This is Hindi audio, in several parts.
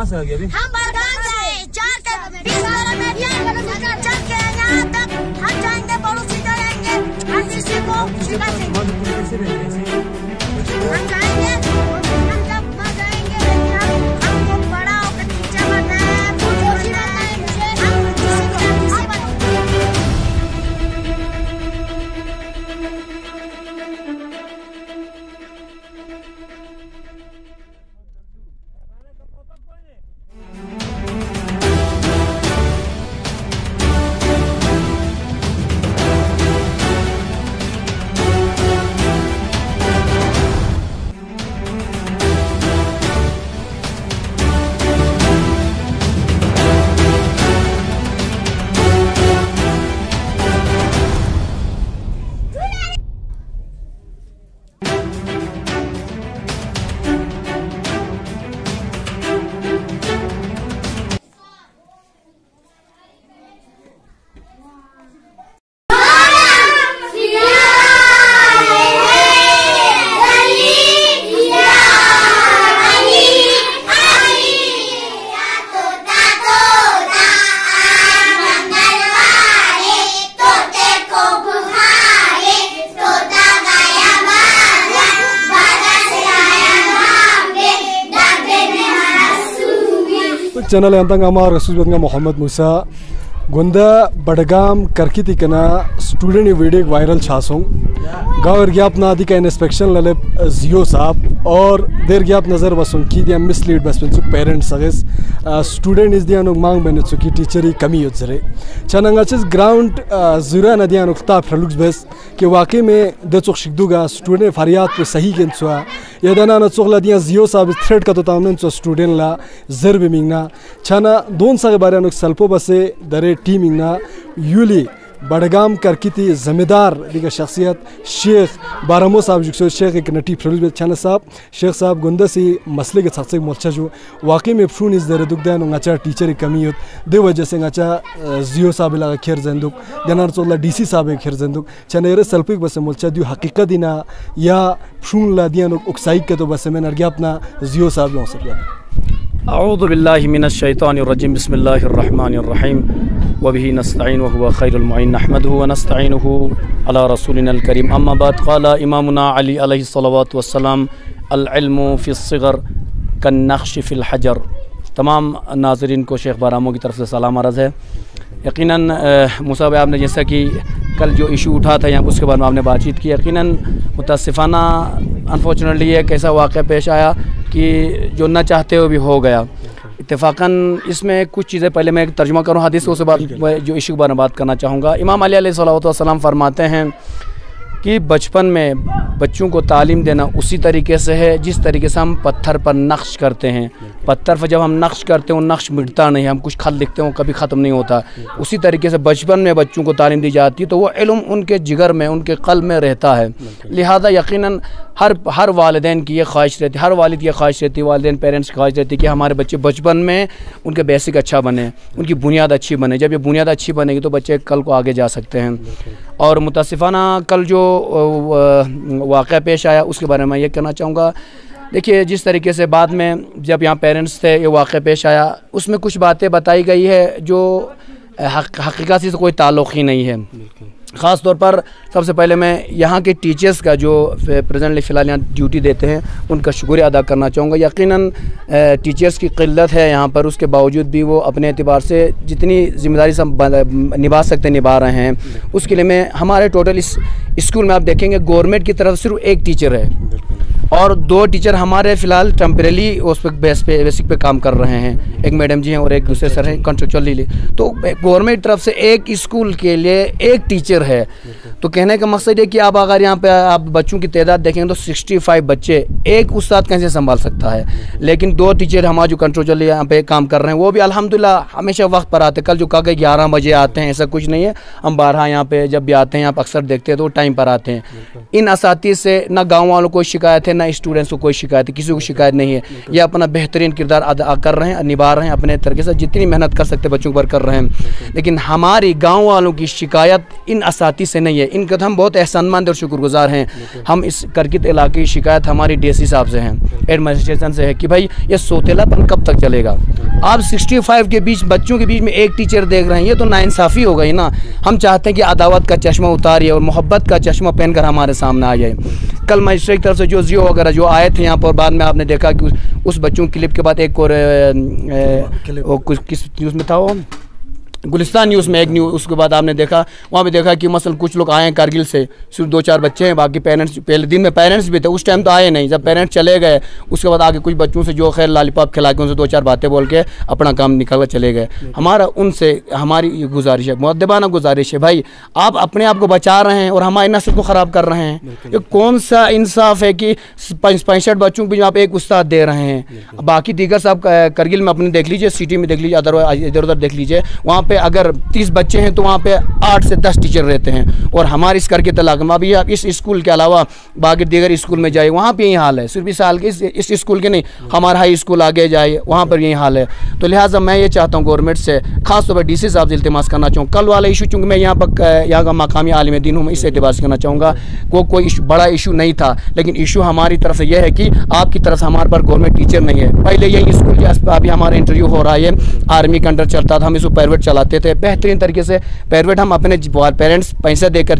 से आ गए अभी? हम बड़गाम से 4 के 20 किलोमीटर चल के यहाँ तक हम जाएंगे, पड़ोसी जाएंगे, हम किसी को हम जाएंगे, हम जब वहाँ जाएंगे हमको बड़ा होकर टीचर बनना है, पुलिस बनना है, हम किसी को channel yang tang amar rasul nga Muhammad Musa Gunda Badagam Karkiti kana student video viral छासों गाँव गया अपना अधिक इंस्पेक्शन लले जियो साहब और देर गया नज़र बसों की दिया मिसलीड बस में पेरेंट्स अगेस स्टूडेंट इस दिया मांग बने चुकी टीचर ही कमी हो जरे चनांगा चीज ग्राउंड जुरा नदिया नुक्ता फ्रलुक्स बस कि वाकई में दे चुक शिकदुगा स्टूडेंट फरियाद पे सही के चुआ यदना न चुकला दिया जियो साहब थ्रेड का तो तामन चो स्टूडेंट ला जर बिमिंगना छना दोन सा के बारे में सल्पो बसे दरे टीमिंगना यूली बड़गाम करकिती ज़िम्मेदार दिगा शख्सियत शेख बारमो साहब जुक्सो शेख एक नटी फ्रोल छाना साहब शेख साहब गुंदा सी मसले के साथ मोर्चा जो वाकई में फ्रून इस दर दुख दान ngacha टीचर कमी होत दे वजह से ngacha जियो साहब लगा खेर जंदुक दनार चोला डीसी साहब खेर जंदुक छनेरे सल्पिक बस मोर्चा दियो हकीकत दिना या फ्रून ला दिया उकसाइक के तो बस में नरगिया अपना जियो साहब हो सके अऊज़ु बिल्लाहि मिनश शैतानिर रजीम बिस्मिल्लाहिर रहमानिर रहीम वबिही नस्तईन वहुवा खैरुल मुईन नहमदुहु व नस्तईनुहु अला रसूलिनल करीम अम्मा बाद क़ाला इमामुना अली अलैहि सल्लवातु वस्सलाम अल इल्मु फिस्सिग़र कन्नक्श फिल हजर। तमाम नाज़रीन को शेख बारामो की तरफ से सलाम अर्ज़ है। यकीनन मूसा भाई आपने जैसा कि कल जो इशू उठा था यहाँ उसके बारे में आपने बातचीत की, यकीनन मुतअस्सिफ़ाना अनफॉर्चुनेटली एक ऐसा वाक़या पेश आया कि जो न चाहते हुए भी हो गया इत्तेफ़ाक़न। इसमें कुछ चीज़ें पहले मैं तर्जुमा करूँ हदीस से बाद जो इशू के बारे में बात करना चाहूँगा। इमाम अली अलैहिस्सलाम फरमाते हैं कि बचपन में बच्चों को तालीम देना उसी तरीके से है जिस तरीके से हम पत्थर पर नक्श करते हैं। पत्थर पर जब हम नक्श करते हैं वो नक्श मिटता नहीं, हम कुछ खत लिखते हैं वो कभी ख़त्म नहीं होता। उसी तरीके से बचपन में बच्चों को तालीम दी जाती है तो वो इल्म उनके जिगर में उनके क़ल्ब में रहता है। लिहाजा यकीनन हर वालिदैन की ये ख्वाहिश रहती है, हर वालिद की ख्वाहिश रहती है, वालिदैन पेरेंट्स की ख्वाहिश रहती है कि हमारे बच्चे बचपन में उनके बेसिक अच्छा बने, उनकी बुनियाद अच्छी बने। जब ये बुनियाद अच्छी बनेगी तो बच्चे कल को आगे जा सकते हैं। और मुतअस्सिफ़ाना कल जो वाक़या पेश आया उसके बारे में ये कहना चाहूँगा। देखिए जिस तरीके से बाद में जब यहाँ पेरेंट्स थे ये वाक़या पेश आया उसमें कुछ बातें बताई गई है जो हकीकत से कोई ताल्लुक़ ही नहीं है। ख़ास तौर पर सबसे पहले मैं यहाँ के टीचर्स का जो प्रेजेंटली फ़िलहाल यहाँ ड्यूटी देते हैं उनका शुक्रिया अदा करना चाहूँगा। यकीनन टीचर्स की क़िल्लत है यहाँ पर, उसके बावजूद भी वो अपने एतबार से जितनी ज़िम्मेदारी से निभा सकते निभा रहे हैं। उसके लिए मैं हमारे टोटल इस स्कूल में आप देखेंगे गवर्नमेंट की तरफ सिर्फ एक टीचर है और 2 टीचर हमारे फ़िलहाल टेम्परेली उस पर बेसिक पे काम कर रहे हैं। एक मैडम जी हैं और एक दूसरे सर हैं कॉन्ट्रेक्चुअली। तो गवर्नमेंट की तरफ से एक स्कूल के लिए एक टीचर है। तो कहने का मकसद है कि आप अगर यहाँ पे आप बच्चों की तादाद देखेंगे तो 65 बच्चे एक उस्ताद कैसे संभाल सकता है। लेकिन 2 टीचर हमारे जो कॉन्ट्रेक्चुअली यहाँ पे काम कर रहे हैं वो भी अल्हम्दुलिल्लाह हमेशा वक्त पर आते हैं। कल जो कहा गया 11 बजे आते हैं ऐसा कुछ नहीं है, हम 12 यहाँ पे जब भी आते हैं यहाँ पर अक्सर देखते हैं तो टाइम पर आते हैं। इन असातिज़ से न गाँव वालों को शिकायत है ना स्टूडेंट्स को कोई शिकायत है, किसी को शिकायत नहीं है। ये अपना बेहतरीन किरदार अदा कर रहे हैं, निभा रहे हैं अपने तरीके से, जितनी मेहनत कर सकते बच्चों पर कर रहे हैं। लेकिन हमारी गाँव वालों की शिकायत इन असातिज़ से नहीं है, इनका तो हम बहुत एहसानमंद और शुक्रगुजार हैं। हम इस करकित इलाके की शिकायत हमारी डीसी साहब से हैं, एडमिनिस्ट्रेशन से है कि भाई ये सोतेलापन कब तक चलेगा। आप 65 के बीच बच्चों के बीच में एक टीचर देख रहे हैं, ये तो नाइंसाफ़ी हो गई ना। हम चाहते हैं कि अदावत का चश्मा उतारिए और मोहब्बत का चश्मा पहनकर हमारे सामने आ जाए। कल मजिस्ट्रेट की तरफ से जो जियो वगैरह जो आए थे यहाँ पर, बाद में आपने देखा कि उस बच्चों की क्लिप के बाद एक और कुछ किस न्यूज़ में था वो, गुलिस्तान न्यूज़ में एक न्यूज़, उसके बाद आपने देखा वहाँ पे देखा कि मसलन कुछ लोग आए हैं कारगिल से, सिर्फ 2-4 बच्चे हैं, बाकी पेरेंट्स पहले दिन में पेरेंट्स भी थे, उस टाइम तो आए नहीं। जब पेरेंट्स चले गए उसके बाद आगे कुछ बच्चों से जो खैर लॉलीपॉप खिला के उनसे 2-4 बातें बोल के अपना काम निकल कर चले गए। हमारा उनसे हमारी गुजारिश है, मुअद्दबाना गुजारिश है, भाई आप अपने आप को बचा रहे हैं और हमारी नस्ल को ख़राब कर रहे हैं। ये कौन सा इंसाफ है कि 65 बच्चों को आप एक उस्ताद दे रहे हैं, बाकी दीगर साहब करगिल में अपने देख लीजिए, सिटी में देख लीजिए, अदरवाइज इधर उधर देख लीजिए, वहाँ पे अगर 30 बच्चे हैं तो वहाँ पे 8 से 10 टीचर रहते हैं। और हमारे इस करके तलाक में अभी आप इस स्कूल के अलावा बाकी दीगर स्कूल में जाइए, वहाँ पे यही हाल है। सिर्फ इस साल के इस स्कूल के नहीं, हमारा हाई स्कूल आगे जाइए, वहाँ पर यही हाल है। तो लिहाजा मैं ये चाहता हूँ गवर्नमेंट से, खासतौर पर DC साहब से इल्तिमास करना चाहूँ। कल वाला इशू चूँकि मैं यहाँ का मकामी आलिम दीन हूँ, मैं इस एतबार से कहना चाहूँगा वो कोई बड़ा इशू नहीं था, लेकिन इशू हमारी तरफ से यह है कि आपकी तरफ से हमारे पर गवर्नमेंट टीचर नहीं है। पहले यही स्कूल के अभी हमारा इंटरव्यू हो रहा है, आर्मी का अंडर चलता था, हम इसको प्राइवेट चलाते थे बेहतरीन तरीके से। प्राइवेट हम अपने पेरेंट्स पैसे देकर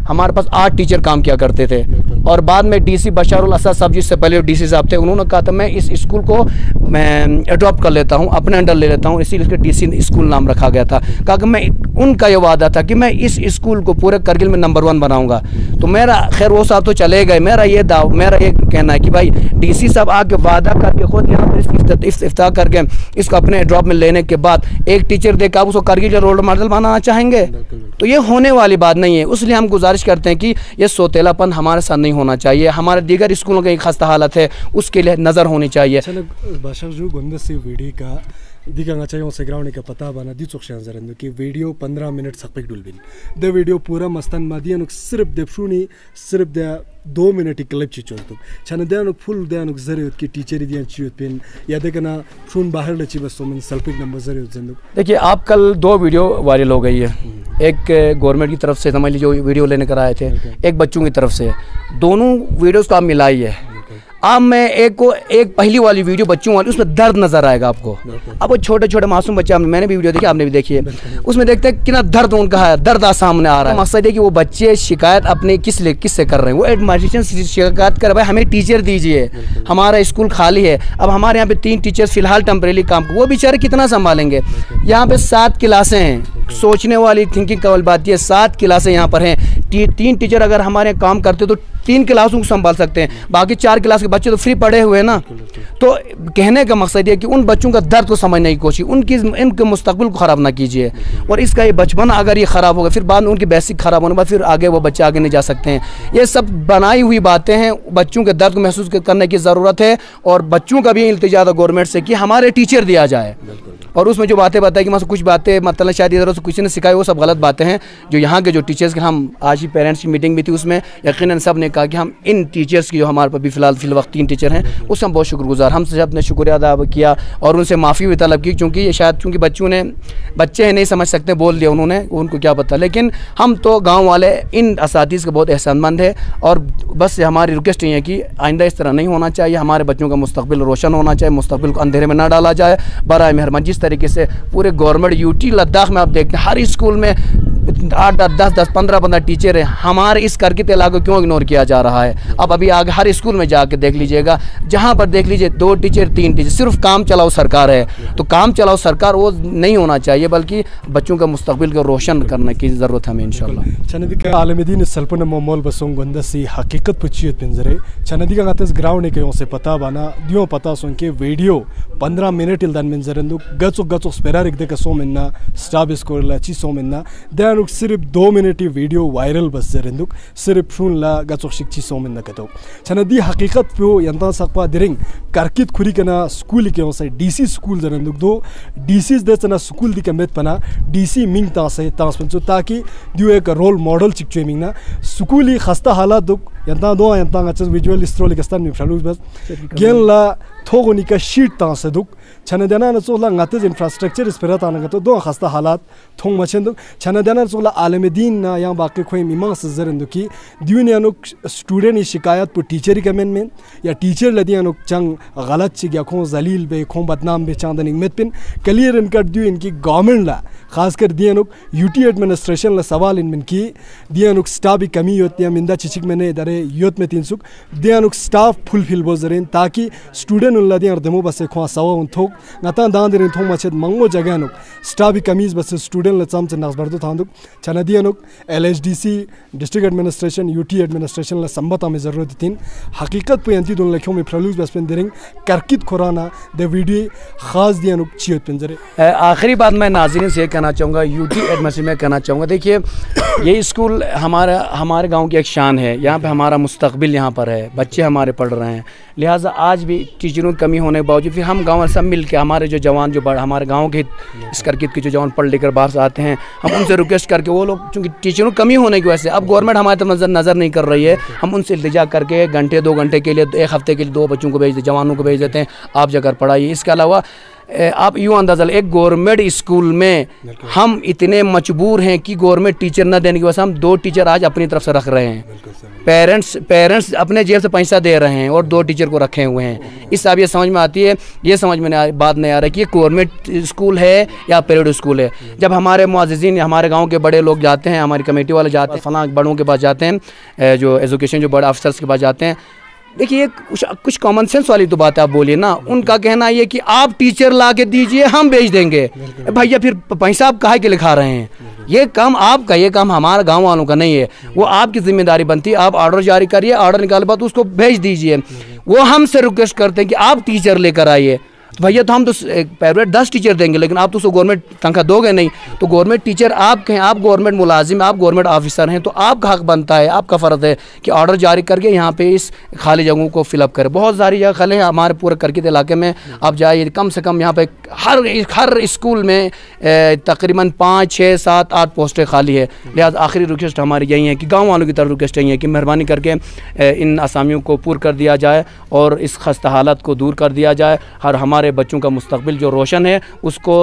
हमारे पास 8 टीचर काम किया करते थे। और बाद में DC बशारुल असद साहब जिससे पहले DC साहब थे, उन्होंने कहा था मैं इस स्कूल को मैं एडॉप्ट कर लेता हूँ, अपने अंडर ले लेता हूँ, इसीलिए इसका DC स्कूल नाम रखा गया था। कहा कि मैं उनका ये वादा था कि मैं इस स्कूल को पूरे करगिल में नंबर 1 बनाऊंगा। तो मेरा खैर वो साहब तो चले गए, मेरा ये कहना है कि भाई DC साहब आके वादा करके खुद यहाँ पर इफ्तिताह करके इसको अपने ड्रॉप में लेने के बाद एक टीचर देकर आप उसको करगिल रोल मॉडल बनाना चाहेंगे, तो ये होने वाली बात नहीं है। इसलिए हम गुजारिश करते हैं कि ये सोतेलापन हमारे साथ नहीं होना चाहिए। हमारे दीगर स्कूलों की खस्ता हालत है, उसके लिए नज़र होनी चाहिए। दिखाना चाहिए उसे ग्राउंड का पता बना दी चोक शानजरंदो कि वीडियो 15 मिनट सकपिक डुलबिन द वीडियो पूरा मस्तन मादियन सिर्फ देफुनी सिर्फ दे 2 मिनट की क्लिप चिचोलतो छन देन फुल देन जरियत की टीचर दियन चियत पिन या देखना फुन बाहर लची बस मन सल्पिक नंबर जरियत जंदो। देखिए आप कल 2 वीडियो वायरल हो गई है, एक गवर्नमेंट की तरफ से समझ लीजिए जो वीडियो लेने कर आए थे, एक बच्चों की तरफ से, दोनों वीडियोस को आप मिलाइए। अब मैं एक पहली वाली वीडियो बच्चों वाली, उसमें दर्द नजर आएगा आपको। अब वो छोटे छोटे मासूम बच्चे, मैंने भी वीडियो देखी, आपने भी देखी है, उसमें देखते हैं कितना दर्द उनका है, दर्द सामने आ रहा है। मकसद है कि वो बच्चे शिकायत अपने किससे कर रहे हैं, वो एडमिनिस्ट्रेशन शिकायत कर भाई हमें टीचर दीजिए, हमारा स्कूल खाली है। अब हमारे यहाँ पे 3 टीचर्स फिलहाल टेम्परेरी काम, वो बेचारे कितना संभालेंगे। यहाँ पे 7 क्लासें हैं, सोचने वाली थिंकिंग का बात ये 7 क्लासें यहाँ पर हैं। 3 टीचर अगर हमारे काम करते तो 3 क्लासों को संभाल सकते हैं, बाकी 4 क्लास के बच्चे तो फ्री पढ़े हुए हैं ना। तो कहने का मकसद ये कि उन बच्चों का दर्द को समझने की कोशिश, इनके मुस्तकबिल को ख़राब ना कीजिए। और इसका ये बचपन अगर ये ख़राब होगा, फिर बाद में उनकी बेसिक ख़राब होने के बाद फिर आगे वो बच्चे आगे नहीं जा सकते हैं। ये सब बनाई हुई बातें हैं, बच्चों के दर्द को महसूस करने की ज़रूरत है। और बच्चों का भी इल्तिजा था गवर्नमेंट से कि हमारे टीचर दिया जाए। और उसमें जो बातें बताई कि मतलब कुछ बातें मतलब शायद इधर से किसी ने सिखाई, वो सब गलत बातें हैं। जो यहाँ के जो टीचर्स के, हम आज ही पेरेंट्स की मीटिंग भी थी, उसमें यकीनन सब ने कहा कि हम इन टीचर्स की जो हमारे पर भी फिल वक्त 3 टीचर हैं, उससे हम बहुत शुक्रगुजार, हम सब ने शुक्रिया अदा किया और उनसे माफ़ी भी तलब की, क्योंकि चूँकि बच्चे नहीं समझ सकते, बोल दिया उन्होंने, उनको क्या पता। लेकिन हम तो गाँव वाले इन असातिज़ के बहुत एहसानमंद है। और बस हमारी रिक्वेस्ट ये है कि आइंदा इस तरह नहीं होना चाहिए, हमारे बच्चों का मुस्तकबिल रोशन होना चाहिए, मुस्तकबिल को अंधेरे में ना डाला जाए। बराए मेहरबानी जिस तरीके से पूरे गवर्नमेंट UT लद्दाख में आप देखते हैं हर स्कूल में 8, 10, 15 टीचर हैं, हमारे इस करके इलाके को क्यों इग्नोर किया जा रहा है। अब अभी आगे हर स्कूल में जाके देख लीजिएगा, जहाँ पर देख लीजिए 2 टीचर 3 टीचर, सिर्फ काम चलाओ सरकार है। तो काम चलाओ सरकार वो नहीं होना चाहिए, बल्कि बच्चों का मुस्तकबिल को रोशन करने की ज़रूरत है हमें इंशाल्लाह। चनदिका आलमदीन सल्पन मोमोल बसों गंदसी हकीकत पुचियत पिंजरे चनदिका गातस ग्राउंड के से पता बना दियो पता सुन के वीडियो 15 मिनट इल्दान मिंजरंदु गचो स्पेरा रिक दे सो मिन्ना स्टाब स्कोर लाची सो मिन्ना दानुक सिर्फ 2 मिनट वीडियो वायरल बस जरंदु सिर्फ शुन ला गचो शिक्षी सो मिन्ना कतो चनदी हकीकत पे यंता सकपा दिरिंग karkit khuri kana school ke on sai DC school zaran duk do DCs de chana school di kamet pana DC ming ta sai ta spen taki diu ek role model chik cheming na schooli khasta halat duk yanta do yanta ngachas visual strol kastan mi phalus bas gen la thogoni ka sheet ta sa duk chana dana na chola ngate infrastructure spirat ana to do khasta halat thong machen duk chana dana chola alamedin na ya baqi khoi mimang zaran duki diu ne anuk student ni shikayat pu teacher ki amendment या टीचर लदी अनुक चंग गलत ची गया खों जलील बे खों बदनाम बे चांदनिंग में पिन क्लियर इनकर दियो इनकी गवर्नमेंट ला खासकर दिया अनुक यूटी एडमिनिस्ट्रेशन ला सवाल इनमें की दिया अनुक स्टाफ भी कमी होती है मिंदा चिचिक में ने दरे यूथ में 300 दिया अनुक स्टाफ फुलफिल बोजरें ताकि स्टूडेंट उन लदी अर्धमो बसे खों सवा उन थोक नता दान देरें थों मचेद मंगो जगह अनुक स्टाफ भी कमीज बसे स्टूडेंट ला चम चनास बर्दो थांदुक चना दिया अनुक LHDC district administration UT administration ला संबता में जरूरत तीन हकीकत पे अंती दोन लखों में प्रलूज बस पेन देरेंग करकित खुराना द वीडियो खास दिया नुक चियत पिंजरे। आखिरी बात मैं नाज़रीन से कहना चाहूँगा यूटी एडमिनिस्ट्रेशन में कहना चाहूँगा देखिए ये स्कूल हमारे गांव की एक शान है। यहाँ पे हमारा मुस्तकबिल यहाँ पर है, बच्चे हमारे पढ़ रहे हैं। लिहाजा आज भी टीचरों की कमी होने के बावजूद फिर हम गाँव सब मिल के हमारे जो जवान जो हमारे गाँव के इस करकित के जो जवान पढ़ लिख कर बाहर से आते हैं हम उनसे रिक्वेस्ट करके वो लोग चूँकि टीचरों की कमी होने की वजह से अब गवर्नमेंट हमारी तरफ नज़र नहीं कर रही है, हम उनसे इल्तिजा करके घंटे 2 घंटे के लिए एक हफ्ते के लिए 2 बच्चों को भेज देते, जवानों को भेज देते हैं आप जाकर पढ़ाइए। इसके अलावा आप यूँ अंदाज़ा एक गवर्नमेंट स्कूल में हम इतने मजबूर हैं कि गवर्नमेंट टीचर न देने की वजह से हम 2 टीचर आज अपनी तरफ से रख रहे हैं। पेरेंट्स अपने जेब से पैसा दे रहे हैं और 2 टीचर को रखे हुए हैं। इससे अब ये समझ में आती है, ये समझ में बात नहीं आ रही कि ये गवर्नमेंट स्कूल है या प्राइवेट स्कूल है। जब हमारे मुअज़्ज़िज़ीन हमारे गाँव के बड़े लोग जाते हैं, हमारी कमेटी वाले जाते हैं, फलां बड़ों के पास जाते हैं, जो एजुकेशन जो बड़े अफसर्स के पास जाते हैं, देखिए कुछ कॉमन सेंस वाली तो बात आप बोलिए ना। उनका कहना ये कि आप टीचर ला के दीजिए हम भेज देंगे। भैया फिर पैसा आप काहे के लिखा रहे हैं? ये काम आपका, ये काम हमारे गांव वालों का नहीं है। वो आपकी जिम्मेदारी बनती है, आप ऑर्डर जारी करिए, ऑर्डर निकालने बाद उसको भेज दीजिए। वो हमसे रिक्वेस्ट करते हैं कि आप टीचर लेकर आइए। तो भैया तो हम तो प्राइवेट 10 टीचर देंगे, लेकिन आप तो उसको गवर्नमेंट तनख्वाह दोगे नहीं। तो गवर्नमेंट टीचर आप हैं, आप गवर्नमेंट मुलाजिम, आप गवर्नमेंट ऑफिसर हैं, तो आपका हक बनता है, आपका फ़र्ज़ है कि ऑर्डर जारी करके यहाँ पे इस खाली जगहों को फिलअप करें। बहुत सारी जगह खाली हैं हमारे पूरे करकित इलाके में। आप जाइए, कम से कम यहाँ पे हर स्कूल में तकरीबन 5, 6, 7, 8 पोस्टें खाली है। लिहाजा आखिरी रिक्वेस्ट हमारी यही है कि गाँव वालों की तरफ रिक्वेस्ट यही है कि मेहरबानी करके इन असामियों को पूरा कर दिया जाए और इस खस्ता हालत को दूर कर दिया जाए। हर हमारे बच्चों का मुस्तकबिल जो रोशन है उसको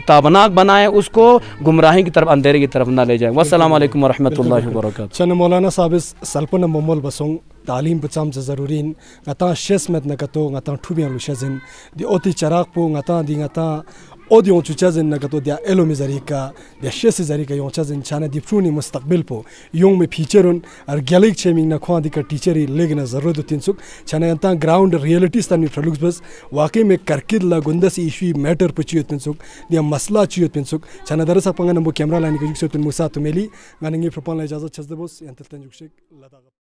ताबनाक बनाए, उसको गुमराही की तरफ, अंधेरे की तरफ ना ले जाए। वस्सलामु अलैकुम वरहमतुल्लाहि वबरकातुहू। चन मौलाना साहब सल्पन मोमल बसों तालीम बचाम जरूरीन ngata shesmet na kato ngata thubian lushazin di oti charak pu ngata di ngata audio chuchazin na kato dia elo mizarika dia shes zarika yon chazin chana di fruni mustaqbil po yong me featureun ar galik cheming na khwa di ka teacheri legna zarud tinsuk chana anta ground reality stan tralux bas waqi me karkid la gundas issue matter puchi tinsuk dia masla chi tinsuk chana darasa pangana mo camera line ko yukse tin musa tumeli nganingi propon la ijazat chazdebos yantel tanjuk shek lada